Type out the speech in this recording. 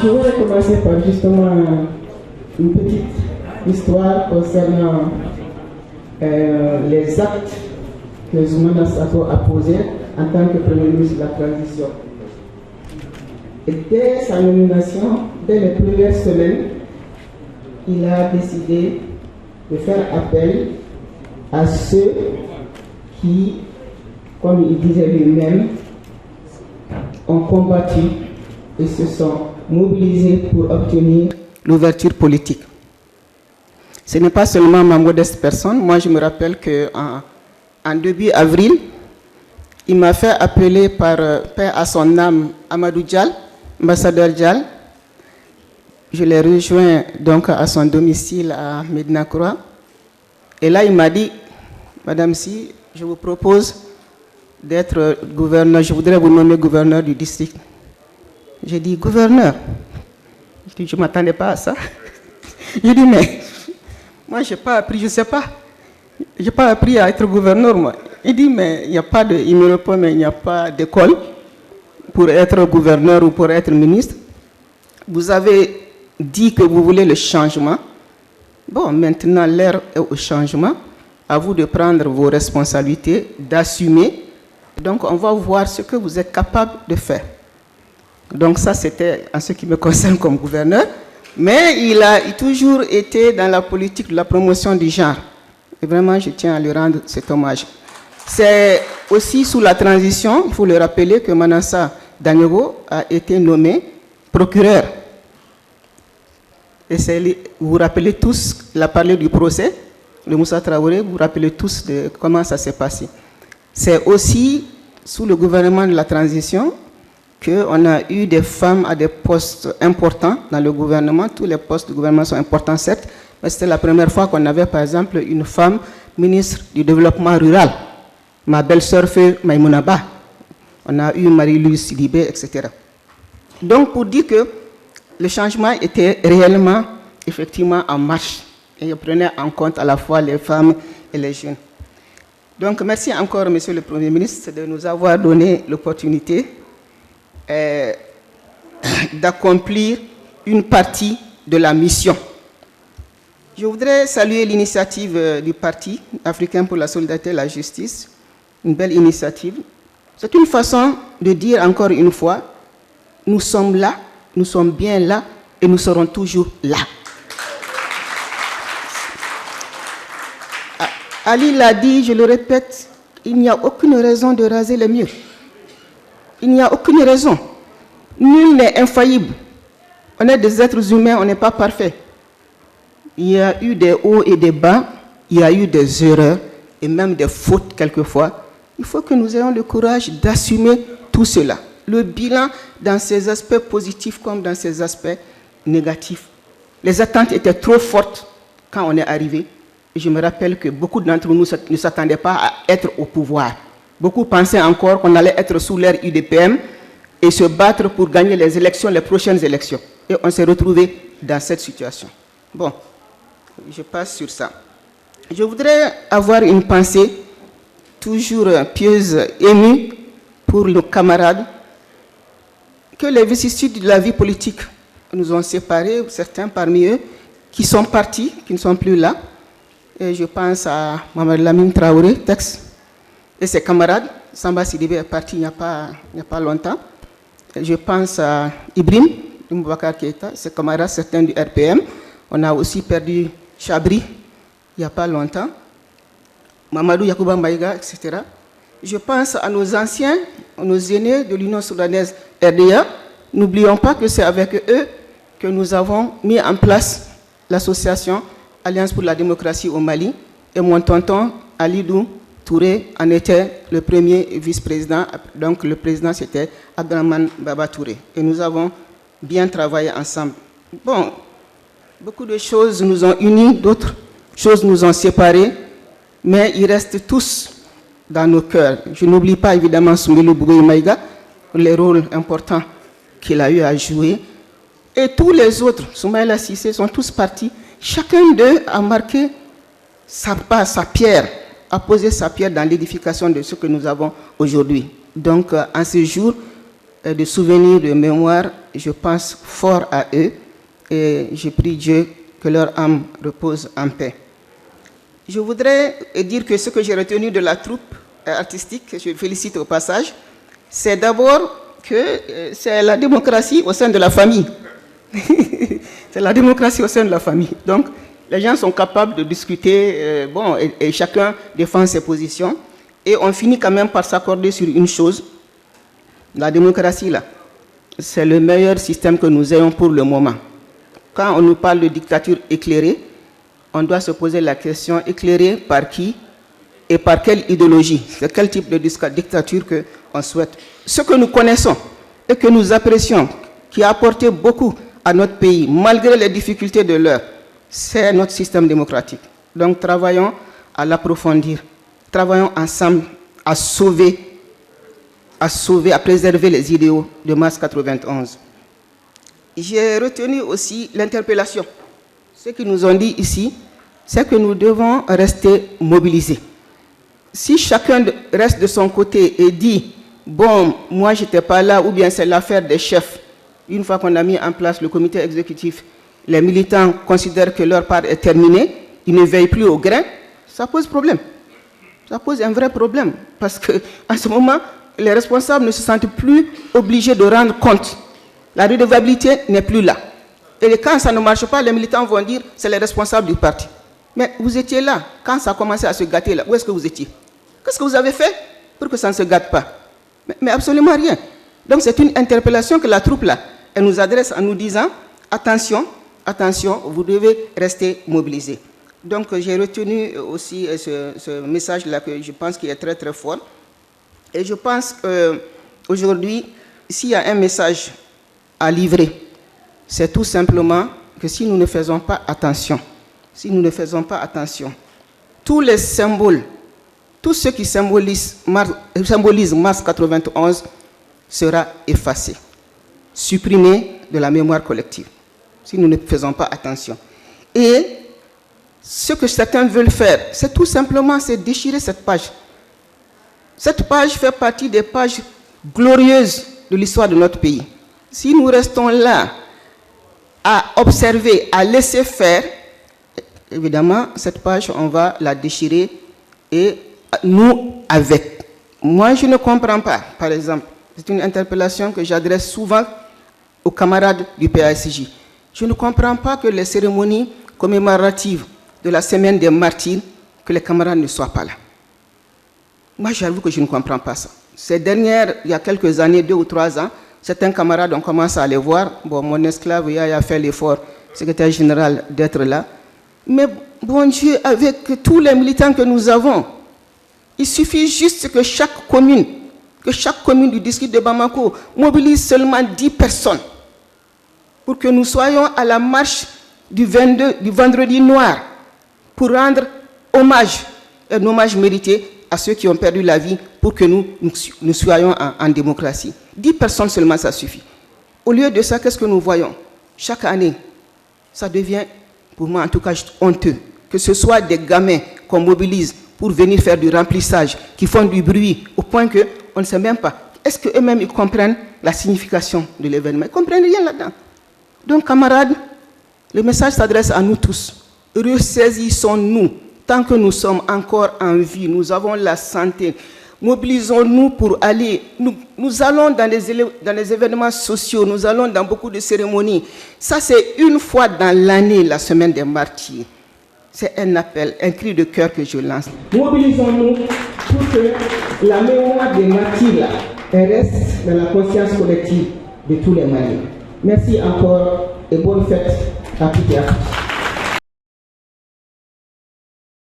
Je voudrais commencer par justement une petite histoire concernant les actes que Zoumana Sako a posés en tant que Premier ministre de la Transition. Et dès sa nomination, dès les premières semaines, il a décidé de faire appel à ceux qui, comme il disait lui-même, ont combattu et se sont mobilisés pour obtenir l'ouverture politique. Ce n'est pas seulement ma modeste personne. Moi, je me rappelle qu'en début avril, il m'a fait appeler par paix à son âme Amadou Dial, ambassadeur Dial. Je l'ai rejoint donc à son domicile à Médina Croix. Et là, il m'a dit, Madame Si, je vous propose d'être gouverneur, je voudrais vous nommer gouverneur du district. J'ai dit, gouverneur? Je ne m'attendais pas à ça. J'ai dit, mais moi, je n'ai pas appris, je ne sais pas. Je n'ai pas appris à être gouverneur, moi. Il dit, mais il n'y a pas de, il me répond, mais il n'y a pas d'école pour être gouverneur ou pour être ministre. Vous avez dit que vous voulez le changement. Bon, maintenant, l'heure est au changement. À vous de prendre vos responsabilités, d'assumer. Donc, on va voir ce que vous êtes capable de faire. Donc, ça, c'était en ce qui me concerne comme gouverneur. Mais il a toujours été dans la politique de la promotion du genre. Et vraiment, je tiens à lui rendre cet hommage. C'est aussi sous la transition, il faut le rappeler, que Manassa Daniego a été nommé procureur. Et vous vous rappelez tous, il a parlé du procès de Moussa Traoré, vous vous rappelez tous de comment ça s'est passé. C'est aussi sous le gouvernement de la transition qu'on a eu des femmes à des postes importants dans le gouvernement. Tous les postes du gouvernement sont importants, certes, mais c'était la première fois qu'on avait, par exemple, une femme ministre du développement rural. Ma belle-sœur Feu Maïmounaba. On a eu Marie-Louise Sidibé, etc. Donc, pour dire que le changement était réellement, effectivement, en marche. Et il prenait en compte à la fois les femmes et les jeunes. Donc, merci encore, Monsieur le Premier ministre, de nous avoir donné l'opportunité d'accomplir une partie de la mission. Je voudrais saluer l'initiative du Parti africain pour la solidarité et la justice, une belle initiative. C'est une façon de dire encore une fois, nous sommes là, nous sommes bien là et nous serons toujours là. Ali l'a dit, je le répète, il n'y a aucune raison de raser les murs. Il n'y a aucune raison. Nul n'est infaillible. On est des êtres humains, on n'est pas parfait. Il y a eu des hauts et des bas, il y a eu des erreurs et même des fautes quelquefois. Il faut que nous ayons le courage d'assumer tout cela. Le bilan dans ses aspects positifs comme dans ses aspects négatifs. Les attentes étaient trop fortes quand on est arrivé. Et je me rappelle que beaucoup d'entre nous ne s'attendaient pas à être au pouvoir. Beaucoup pensaient encore qu'on allait être sous l'ère UDPM et se battre pour gagner les élections, les prochaines élections. Et on s'est retrouvé dans cette situation. Bon, je passe sur ça. Je voudrais avoir une pensée toujours pieuse, émue pour nos camarades, que les vicissitudes de la vie politique nous ont séparés, certains parmi eux, qui sont partis, qui ne sont plus là. Et je pense à Mohamed Lamine Traoré, Tex, et ses camarades. Samba Sidibé est parti il n'y a pas longtemps. Et je pense à Ibrahim Boubacar Keïta, ses camarades, certains du RPM. On a aussi perdu Chabri il n'y a pas longtemps. Mamadou Yacouba Maïga, etc. Je pense à nos anciens, à nos aînés de l'Union soudanaise RDA. N'oublions pas que c'est avec eux que nous avons mis en place l'association Alliance pour la démocratie au Mali. Et mon tonton Alidou Touré en était le premier vice-président. Donc le président, c'était Abdraman Baba Touré. Et nous avons bien travaillé ensemble. Bon, beaucoup de choses nous ont unis, d'autres choses nous ont séparés, mais ils restent tous dans nos cœurs. Je n'oublie pas évidemment Soumbelou Bougoy Maïga, les rôles importants qu'il a eu à jouer. Et tous les autres, Soumaïla Sissé, sont tous partis. Chacun d'eux a marqué sa pierre, a posé sa pierre dans l'édification de ce que nous avons aujourd'hui. Donc, en ce jour, de souvenirs, de mémoire, je pense fort à eux et je prie Dieu que leur âme repose en paix. Je voudrais dire que ce que j'ai retenu de la troupe artistique, que je félicite au passage, c'est d'abord que c'est la démocratie au sein de la famille. C'est la démocratie au sein de la famille. Donc, les gens sont capables de discuter, et chacun défend ses positions. Et on finit quand même par s'accorder sur une chose. La démocratie, là, c'est le meilleur système que nous ayons pour le moment. Quand on nous parle de dictature éclairée, on doit se poser la question, éclairée par qui et par quelle idéologie? C'est quel type de dictature qu'on souhaite? Ce que nous connaissons et que nous apprécions, qui a apporté beaucoup à notre pays, malgré les difficultés de l'heure, c'est notre système démocratique. Donc travaillons à l'approfondir, travaillons ensemble à sauver, à préserver les idéaux de mars 91. J'ai retenu aussi l'interpellation. Ce qu'ils nous ont dit ici, c'est que nous devons rester mobilisés. Si chacun reste de son côté et dit « bon, moi je n'étais pas là » ou bien c'est l'affaire des chefs, une fois qu'on a mis en place le comité exécutif, les militants considèrent que leur part est terminée, ils ne veillent plus au grain, ça pose problème. Ça pose un vrai problème parce qu'en ce moment, les responsables ne se sentent plus obligés de rendre compte. La redevabilité n'est plus là. Et quand ça ne marche pas, les militants vont dire c'est les responsables du parti. Mais vous étiez là, quand ça a commencé à se gâter là, où est-ce que vous étiez? Qu'est-ce que vous avez fait pour que ça ne se gâte pas? Mais absolument rien. Donc c'est une interpellation que la troupe là, elle nous adresse en nous disant attention, attention, vous devez rester mobilisés. Donc j'ai retenu aussi ce message-là que je pense qu'il est très très fort. Et je pense qu'aujourd'hui, s'il y a un message à livrer, c'est tout simplement que si nous ne faisons pas attention, tous les symboles, tout ce qui symbolise mars 91 sera effacé, supprimé de la mémoire collective, si nous ne faisons pas attention. Et ce que certains veulent faire, c'est tout simplement déchirer cette page. Cette page fait partie des pages glorieuses de l'histoire de notre pays. Si nous restons là à observer, à laisser faire, évidemment, cette page, on va la déchirer et nous avec. Moi, je ne comprends pas, par exemple, c'est une interpellation que j'adresse souvent aux camarades du PASJ. Je ne comprends pas que les cérémonies commémoratives de la semaine des martyrs, que les camarades ne soient pas là. Moi, j'avoue que je ne comprends pas ça. Ces dernières, il y a quelques années, 2 ou 3 ans, certains camarades ont commencé à les voir. Bon, mon esclave, il a fait l'effort, secrétaire général, d'être là. Mais bon Dieu, avec tous les militants que nous avons, il suffit juste que chaque commune du district de Bamako mobilise seulement 10 personnes pour que nous soyons à la marche du vendredi noir pour rendre hommage, un hommage mérité à ceux qui ont perdu la vie pour que nous soyons en démocratie. 10 personnes seulement, ça suffit. Au lieu de ça, qu'est-ce que nous voyons? Chaque année, ça devient, pour moi en tout cas, honteux. Que ce soit des gamins qu'on mobilise pour venir faire du remplissage, qui font du bruit, au point qu'on ne sait même pas. Est-ce qu'eux-mêmes, ils comprennent la signification de l'événement? Ils ne comprennent rien là-dedans. Donc, camarades, le message s'adresse à nous tous. Ressaisissons-nous. Tant que nous sommes encore en vie, nous avons la santé. Mobilisons-nous pour aller. Nous allons dans les événements sociaux, nous allons dans beaucoup de cérémonies. Ça, c'est une fois dans l'année, la semaine des martyrs. C'est un appel, un cri de cœur que je lance. Mobilisons-nous pour que la mémoire des martyrs reste dans la conscience collective de tous les Maliens. Merci encore et bonne fête à toutes et à tous.